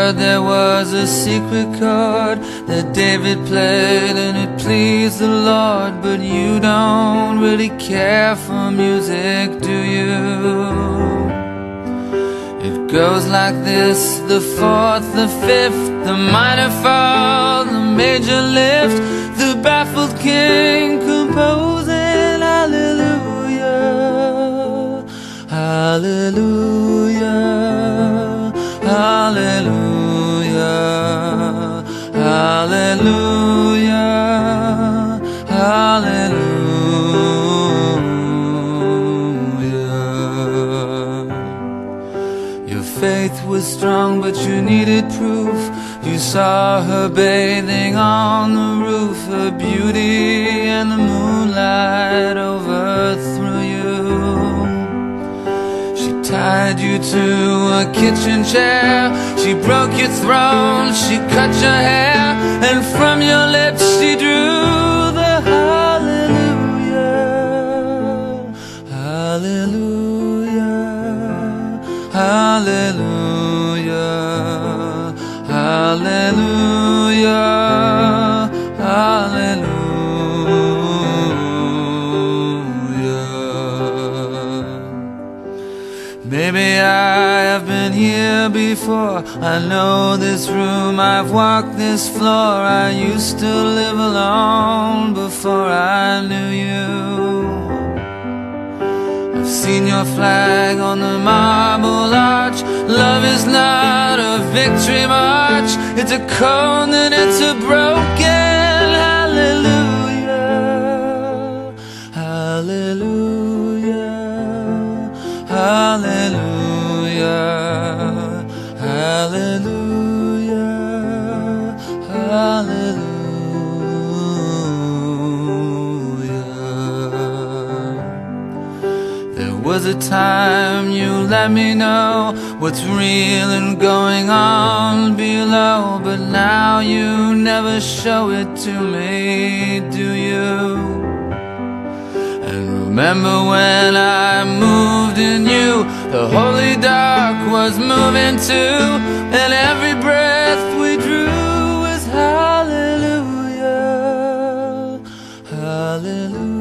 heard there was a secret chord that David played and it pleased the Lord. But you don't really care for music, do you? It goes like this: the fourth, the fifth, the minor fall, the major lift, the baffled king composing hallelujah, hallelujah, hallelujah, hallelujah, hallelujah. Your faith was strong, but you needed proof. You saw her bathing on the roof. Her beauty and the moonlight overthrew you. She tied you to a kitchen chair. She broke your throne. She cut your hair. And from your lips she drew the hallelujah, hallelujah, hallelujah, hallelujah, hallelujah. Maybe I have been here before. I know this room, I've walked this floor. I used to live alone before I knew you. I've seen your flag on the marble arch. Love is not a victory march. It's a cold and it's a broken hallelujah, hallelujah, hallelujah, hallelujah, hallelujah. There was a time you let me know what's real and going on below, but now you never show it to me, do you? And remember when I moved in you, the holy dark was moving too, and every breath we drew was hallelujah, hallelujah,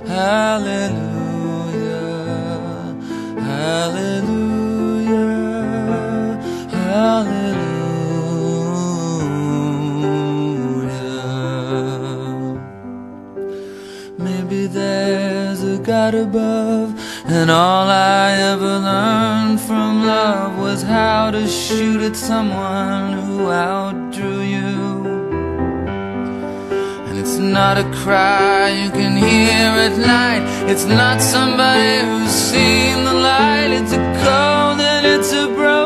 hallelujah, hallelujah, hallelujah. Maybe there's a God above, and all I ever learned from love was how to shoot at someone who outdrew you. And it's not a cry you can hear at night. It's not somebody who's seen the light. It's a cold and it's a broken